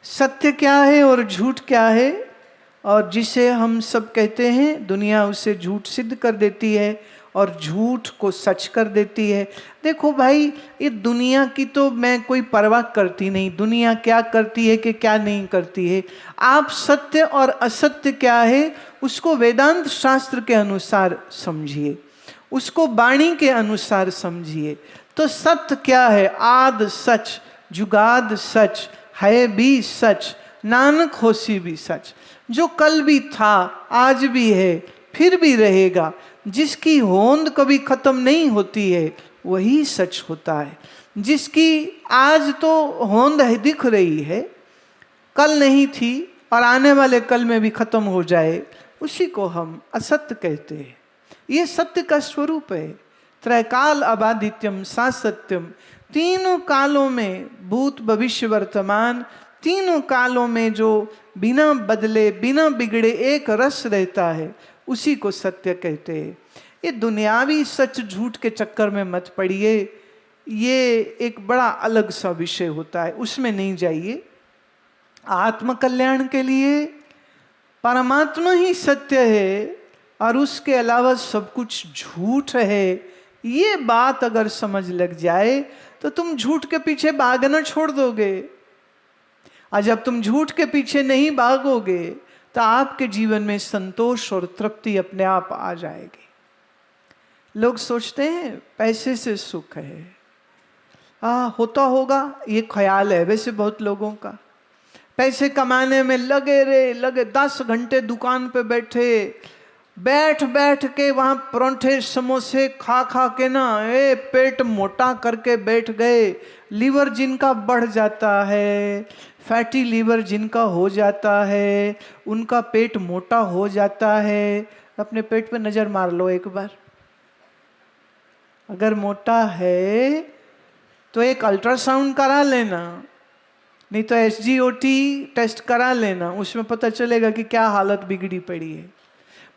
सत्य क्या है और झूठ क्या है, और जिसे हम सब कहते हैं दुनिया उसे झूठ सिद्ध कर देती है और झूठ को सच कर देती है। देखो भाई, ये दुनिया की तो मैं कोई परवाह करती नहीं, दुनिया क्या करती है कि क्या नहीं करती है। आप सत्य और असत्य क्या है उसको वेदांत शास्त्र के अनुसार समझिए, उसको वाणी के अनुसार समझिए। तो सत्य क्या है? आद सच, जुगाद सच, है भी सच, नानक होसी भी सच। जो कल भी था, आज भी है, फिर भी रहेगा, जिसकी होंद कभी खत्म नहीं होती है, वही सच होता है। जिसकी आज तो होंद है, दिख रही है, कल नहीं थी और आने वाले कल में भी खत्म हो जाए, उसी को हम असत्य कहते हैं। ये सत्य का स्वरूप है। त्रैकाल अबादित्यम सा सत्यम, तीनों कालों में, भूत भविष्य वर्तमान, तीनों कालों में जो बिना बदले बिना बिगड़े एक रस रहता है, उसी को सत्य कहते हैं। ये दुनियावी सच झूठ के चक्कर में मत पड़िए, ये एक बड़ा अलग सा विषय होता है, उसमें नहीं जाइए। आत्मकल्याण के लिए परमात्मा ही सत्य है और उसके अलावा सब कुछ झूठ है, ये बात अगर समझ लग जाए तो तुम झूठ के पीछे भागना छोड़ दोगे। और जब तुम झूठ के पीछे नहीं भागोगे तो आपके जीवन में संतोष और तृप्ति अपने आप आ जाएगी। लोग सोचते हैं पैसे से सुख है, होता होगा, ये ख्याल है वैसे बहुत लोगों का। पैसे कमाने में लगे 10 घंटे दुकान पे बैठ बैठ के वहां परोंठे समोसे खा खा के ना पेट मोटा करके बैठ गए। लीवर जिनका बढ़ जाता है, फैटी लीवर जिनका हो जाता है, उनका पेट मोटा हो जाता है। अपने पेट पे नजर मार लो एक बार, अगर मोटा है तो एक अल्ट्रासाउंड करा लेना, नहीं तो SGOT टेस्ट करा लेना, उसमें पता चलेगा कि क्या हालत बिगड़ी पड़ी है।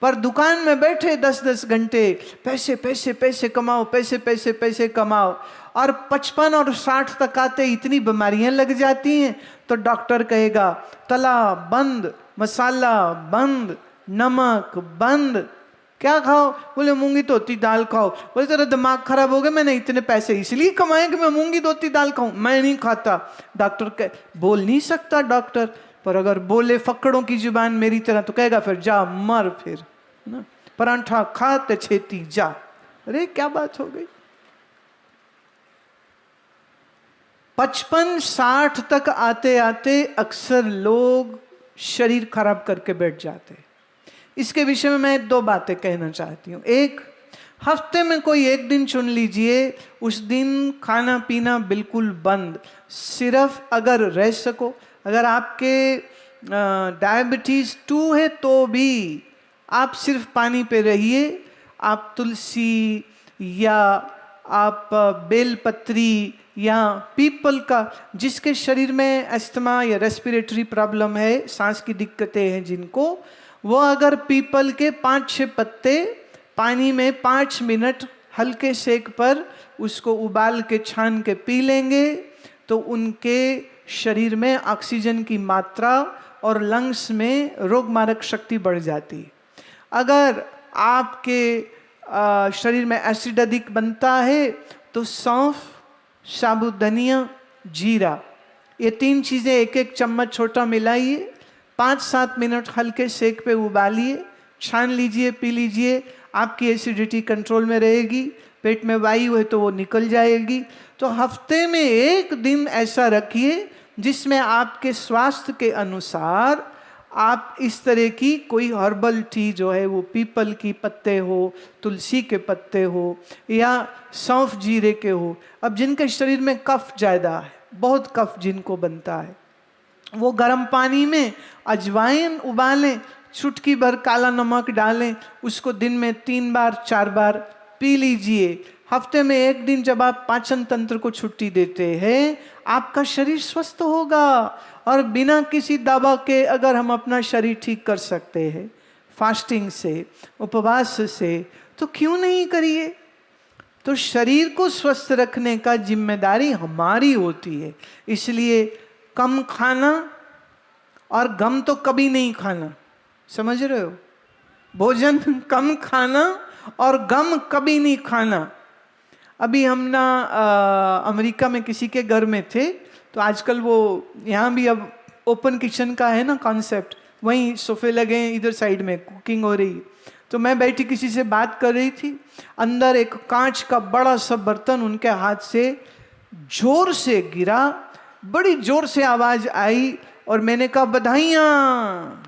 पर दुकान में बैठे 10-10 घंटे पैसे पैसे पैसे कमाओ, पैसे पैसे पैसे कमाओ, और 55 और 60 तक आते इतनी बीमारियां लग जाती हैं तो डॉक्टर कहेगा तला बंद, मसाला बंद, नमक बंद, क्या खाओ? बोले मूंगी धोती दाल खाओ। बोले तेरा दिमाग खराब हो गया, मैंने इतने पैसे इसलिए कमाए कि मैं मूंगी धोती दाल खाऊं, मैं नहीं खाता। डॉक्टर बोल नहीं सकता डॉक्टर, पर अगर बोले फक्कड़ों की जुबान मेरी तरह तो कहेगा फिर जा मर, फिर ना परांठा खा ते छेती जा। अरे क्या बात हो गई। 55-60 तक आते आते अक्सर लोग शरीर खराब करके बैठ जाते। इसके विषय में मैं 2 बातें कहना चाहती हूँ। एक, हफ्ते में कोई एक दिन चुन लीजिए, उस दिन खाना पीना बिल्कुल बंद। सिर्फ अगर रह सको, अगर आपके डायबिटीज 2 है तो भी आप सिर्फ पानी पे रहिए। आप तुलसी या आप बेलपत्री या पीपल का, जिसके शरीर में अस्थमा या रेस्पिरेटरी प्रॉब्लम है, सांस की दिक्कतें हैं जिनको, वो अगर पीपल के 5-6 पत्ते पानी में 5 मिनट हल्के सेक पर उसको उबाल के छान के पी लेंगे तो उनके शरीर में ऑक्सीजन की मात्रा और लंग्स में रोगमारक शक्ति बढ़ जाती। अगर आपके शरीर में एसिड अधिक बनता है तो सौंफ, साबुधनिया, जीरा, ये 3 चीज़ें 1-1 चम्मच छोटा मिलाइए, 5-7 मिनट हल्के सेक पे उबालिए, छान लीजिए, पी लीजिए। आपकी एसिडिटी कंट्रोल में रहेगी, पेट में वायु है तो वो निकल जाएगी। तो हफ्ते में 1 दिन ऐसा रखिए जिसमें आपके स्वास्थ्य के अनुसार आप इस तरह की कोई हर्बल टी जो है वो पीपल की पत्ते हो, तुलसी के पत्ते हो या सौंफ जीरे के हो। अब जिनके शरीर में कफ ज़्यादा है, बहुत कफ जिनको बनता है, वो गर्म पानी में अजवाइन उबालें, चुटकी भर काला नमक डालें, उसको दिन में 3 बार 4 बार पी लीजिए। हफ्ते में 1 दिन जब आप पाचन तंत्र को छुट्टी देते हैं, आपका शरीर स्वस्थ होगा। और बिना किसी दवा के अगर हम अपना शरीर ठीक कर सकते हैं फास्टिंग से, उपवास से, तो क्यों नहीं करिए। तो शरीर को स्वस्थ रखने का जिम्मेदारी हमारी होती है। इसलिए कम खाना, और गम तो कभी नहीं खाना। समझ रहे हो? भोजन कम खाना और गम कभी नहीं खाना। अभी हम ना अमेरिका में किसी के घर में थे, तो आजकल वो यहाँ भी अब ओपन किचन का है ना कॉन्सेप्ट, वहीं सोफे लगे हैं, इधर साइड में कुकिंग हो रही। तो मैं बैठी किसी से बात कर रही थी, अंदर एक कांच का बड़ा सा बर्तन उनके हाथ से जोर से गिरा, बड़ी जोर से आवाज आई और मैंने कहा बधाइयाँ।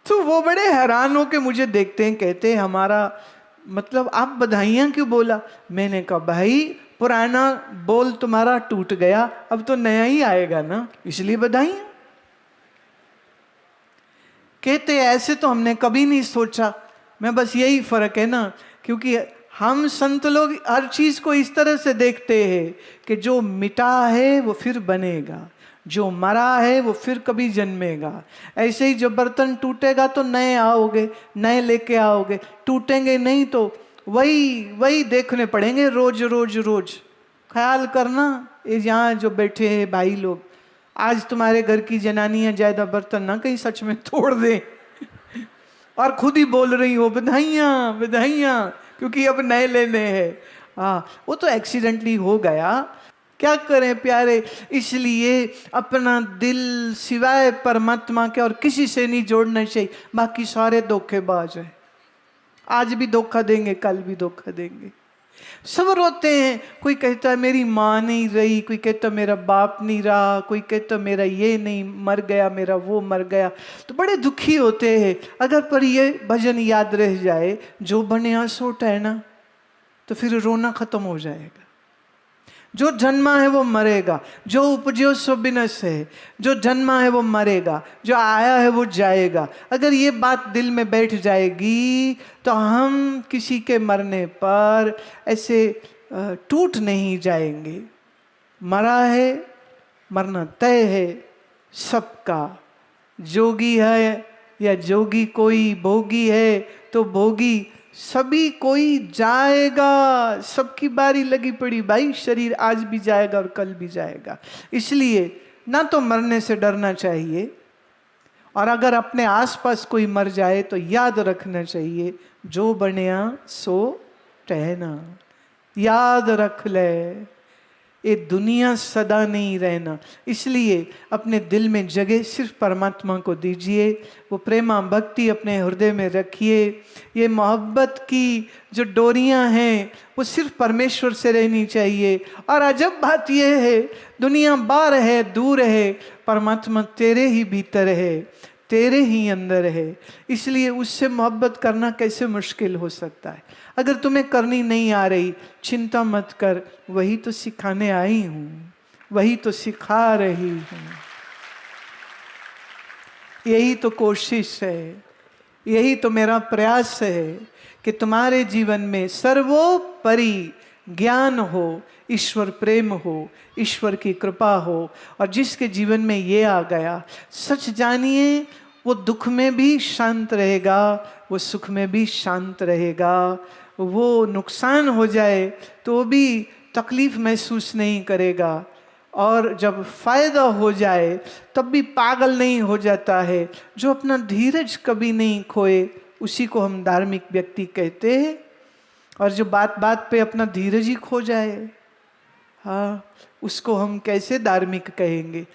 तो वो बड़े हैरान हो के मुझे देखते हैं, कहते हैं हमारा मतलब आप बधाइयाँ क्यों बोला? मैंने कहा भाई पुराना बोल तुम्हारा टूट गया, अब तो नया ही आएगा ना, इसलिए बधाइयाँ। कहते ऐसे तो हमने कभी नहीं सोचा। मैं बस यही फर्क है ना, क्योंकि हम संत लोग हर चीज को इस तरह से देखते हैं कि जो मिटा है वो फिर बनेगा, जो मरा है वो फिर कभी जन्मेगा। ऐसे ही जो बर्तन टूटेगा तो नए आओगे, नए लेके आओगे, टूटेंगे नहीं तो वही देखने पड़ेंगे रोज रोज रोज। ख्याल करना, ये यहाँ जो बैठे हैं भाई लोग, आज तुम्हारे घर की जनानियां ज्यादा बर्तन ना कहीं सच में तोड़ दे और खुद ही बोल रही हो बधाइयाँ बधाइयाँ, क्योंकि अब नए लेने हैं। हाँ, वो तो एक्सीडेंटली हो गया, क्या करें प्यारे। इसलिए अपना दिल सिवाय परमात्मा के और किसी से नहीं जोड़ना चाहिए। बाकी सारे धोखेबाज हैं, आज भी धोखा देंगे, कल भी धोखा देंगे। सब रोते हैं, कोई कहता है मेरी माँ नहीं रही, कोई कहता मेरा बाप नहीं रहा, कोई कहता मेरा ये नहीं मर गया, मेरा वो मर गया, तो बड़े दुखी होते हैं। अगर पर ये भजन याद रह जाए, जो बने सो टहना, तो फिर रोना खत्म हो जाएगा। जो जन्मा है वो मरेगा, जो उपजो सो बिनस है, जो जन्मा है वो मरेगा, जो आया है वो जाएगा। अगर ये बात दिल में बैठ जाएगी तो हम किसी के मरने पर ऐसे टूट नहीं जाएंगे। मरा है, मरना तय है सबका। जोगी है या जोगी कोई, भोगी है तो भोगी, सभी कोई जाएगा, सबकी बारी लगी पड़ी भाई। शरीर आज भी जाएगा और कल भी जाएगा। इसलिए ना तो मरने से डरना चाहिए, और अगर अपने आसपास कोई मर जाए तो याद रखना चाहिए, जो बनिया सो टहना। याद रख ले, ये दुनिया सदा नहीं रहना। इसलिए अपने दिल में जगह सिर्फ परमात्मा को दीजिए, वो प्रेमा भक्ति अपने हृदय में रखिए। ये मोहब्बत की जो डोरियां हैं वो सिर्फ परमेश्वर से रहनी चाहिए। और अजब बात यह है, दुनिया बाहर है, दूर है, परमात्मा तेरे ही भीतर है, तेरे ही अंदर है। इसलिए उससे मोहब्बत करना कैसे मुश्किल हो सकता है। अगर तुम्हें करनी नहीं आ रही, चिंता मत कर, वही तो सिखाने आई हूँ, वही तो सिखा रही हूँ। यही तो कोशिश है, यही तो मेरा प्रयास है कि तुम्हारे जीवन में सर्वोपरि ज्ञान हो, ईश्वर प्रेम हो, ईश्वर की कृपा हो। और जिसके जीवन में ये आ गया, सच जानिए वो दुख में भी शांत रहेगा, वो सुख में भी शांत रहेगा। वो नुकसान हो जाए तो वो भी तकलीफ महसूस नहीं करेगा, और जब फायदा हो जाए तब भी पागल नहीं हो जाता है। जो अपना धीरज कभी नहीं खोए, उसी को हम धार्मिक व्यक्ति कहते हैं। और जो बात बात पे अपना धीरज ही खो जाए, हाँ, उसको हम कैसे धार्मिक कहेंगे।